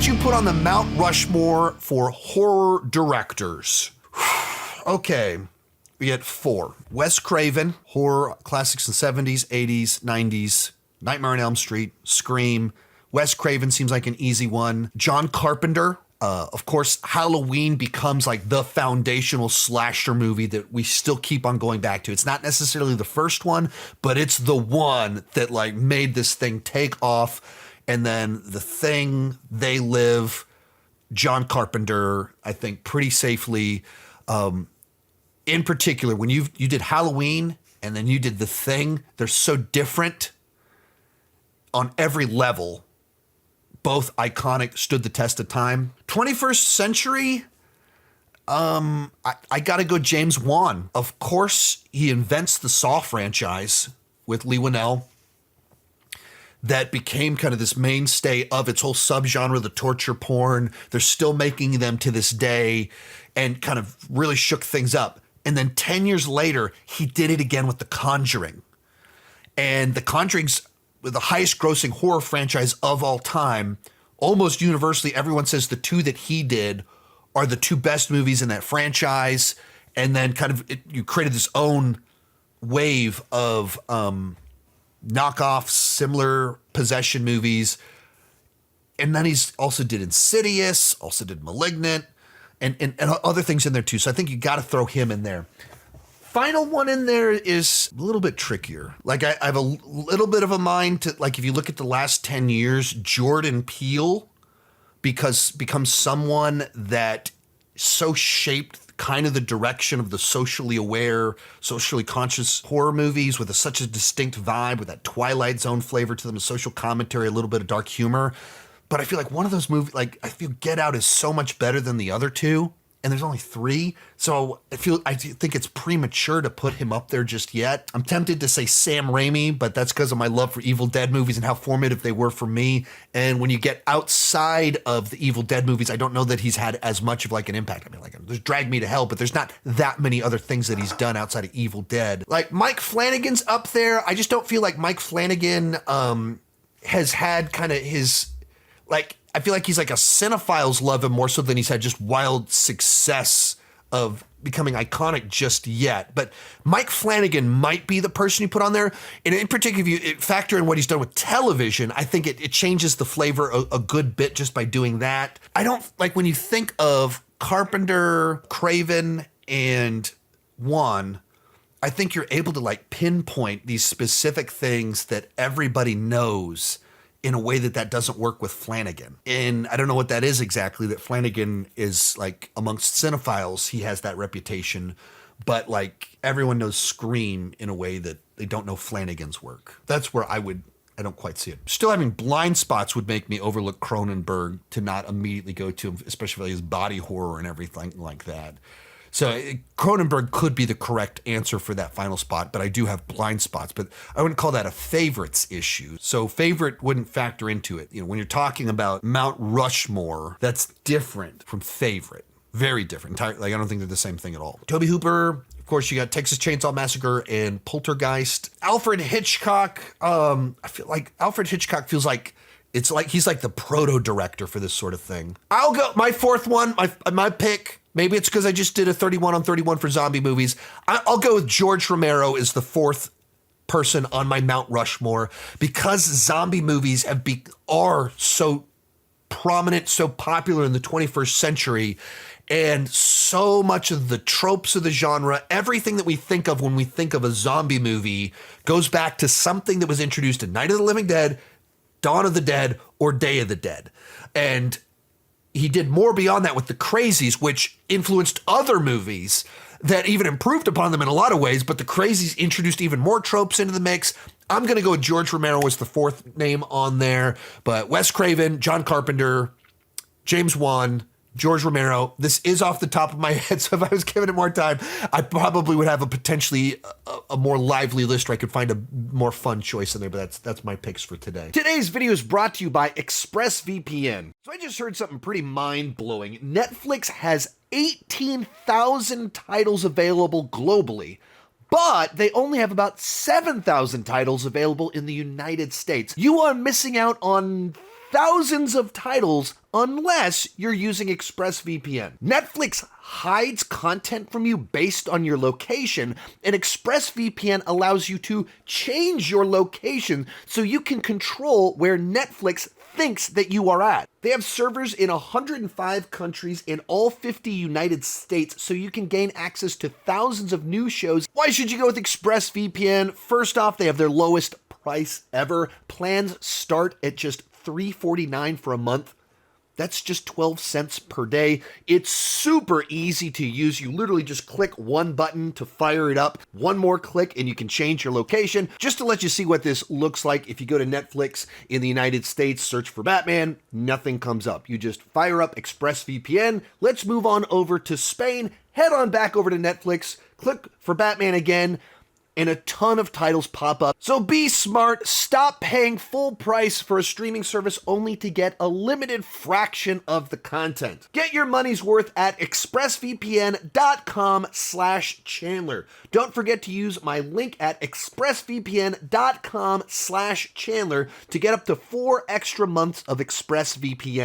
would you put on the Mount Rushmore for horror directors? Okay, we get 4. Wes Craven, horror classics in the 70s, 80s, 90s, Nightmare on Elm Street, Scream. Wes Craven seems like an easy one. John Carpenter. Of course, Halloween becomes like the foundational slasher movie that we still keep on going back to. It's not necessarily the first one, but it's the one that like made this thing take off. And then The Thing, They Live, John Carpenter, I think pretty safely. In particular, when you did Halloween and then you did The Thing, they're so different on every level. Both iconic, stood the test of time. 21st century, I gotta go James Wan. Of course, he invents the Saw franchise with Lee Winnell that became kind of this mainstay of its whole subgenre, the torture porn. They're still making them to this day and kind of really shook things up. And then 10 years later, he did it again with The Conjuring. And The Conjuring's the highest grossing horror franchise of all time. Almost universally, everyone says the 2 that he did are the 2 best movies in that franchise. And then kind of you created this own wave of knockoffs, similar possession movies. And then he's also did Insidious, also did Malignant, and other things in there too. So I think you got to throw him in there. Final one in there is a little bit trickier. Like I have a little bit of a mind to, like, if you look at the last 10 years, Jordan Peele becomes someone that so shaped kind of the direction of the socially aware, socially conscious horror movies with such a distinct vibe, with that Twilight Zone flavor to them, a social commentary, a little bit of dark humor. But I feel like one of those movies, like I feel Get Out is so much better than the other 2. And there's only 3. So I think it's premature to put him up there just yet. I'm tempted to say Sam Raimi, but that's because of my love for Evil Dead movies and how formative they were for me. And when you get outside of the Evil Dead movies, I don't know that he's had as much of like an impact. I mean, like there's Drag Me to Hell, but there's not that many other things that he's done outside of Evil Dead. Like Mike Flanagan's up there. I just don't feel like Mike Flanagan has had kind of his, like, I feel like he's like a cinephiles love him more so than he's had just wild success of becoming iconic just yet. But Mike Flanagan might be the person you put on there. And in particular, if you factor in what he's done with television, I think it changes the flavor a good bit just by doing that. I don't like when you think of Carpenter, Craven, and Wan, I think you're able to like pinpoint these specific things that everybody knows in a way that doesn't work with Flanagan. And I don't know what that is exactly, that Flanagan is like amongst cinephiles, he has that reputation, but like everyone knows Scream in a way that they don't know Flanagan's work. That's where I don't quite see it. Still having blind spots would make me overlook Cronenberg to not immediately go to him, especially his body horror and everything like that. So Cronenberg could be the correct answer for that final spot, but I do have blind spots. But I wouldn't call that a favorites issue. So favorite wouldn't factor into it. You know, when you're talking about Mount Rushmore, that's different from favorite. Very different. Like I don't think they're the same thing at all. Tobe Hooper, of course, you got Texas Chainsaw Massacre and Poltergeist. Alfred Hitchcock. I feel like Alfred Hitchcock feels like it's like he's like the proto director for this sort of thing. I'll go my 4th one. My pick. Maybe it's because I just did a 31 on 31 for zombie movies. I'll go with George Romero as the 4th person on my Mount Rushmore because zombie movies are so prominent, so popular in the 21st century. And so much of the tropes of the genre, everything that we think of when we think of a zombie movie goes back to something that was introduced in Night of the Living Dead, Dawn of the Dead, or Day of the Dead. And he did more beyond that with The Crazies, which influenced other movies that even improved upon them in a lot of ways, but The Crazies introduced even more tropes into the mix. I'm going to go with George Romero as the 4th name on there, but Wes Craven, John Carpenter, James Wan, George Romero. This is off the top of my head, so if I was giving it more time, I probably would have a potentially a more lively list where I could find a more fun choice in there, but that's my picks for today. Today's video is brought to you by ExpressVPN. So I just heard something pretty mind-blowing. Netflix has 18,000 titles available globally, but they only have about 7,000 titles available in the United States. You are missing out on thousands of titles unless you're using ExpressVPN. Netflix hides content from you based on your location, and ExpressVPN allows you to change your location so you can control where Netflix thinks that you are at. They have servers in 105 countries in all 50 United States, so you can gain access to thousands of new shows. Why should you go with ExpressVPN? First off, they have their lowest price ever. Plans start at just $3.49 for a month. That's just 12 cents per day. It's super easy to use. You literally just click one button to fire it up. One more click and you can change your location. Just to let you see what this looks like, if you go to Netflix in the United States, search for Batman, nothing comes up. You just fire up ExpressVPN. Let's move on over to Spain. Head on back over to Netflix, click for Batman again, and a ton of titles pop up. So be smart, stop paying full price for a streaming service only to get a limited fraction of the content. Get your money's worth at expressvpn.com/Chandler. Don't forget to use my link at expressvpn.com/Chandler to get up to 4 extra months of ExpressVPN.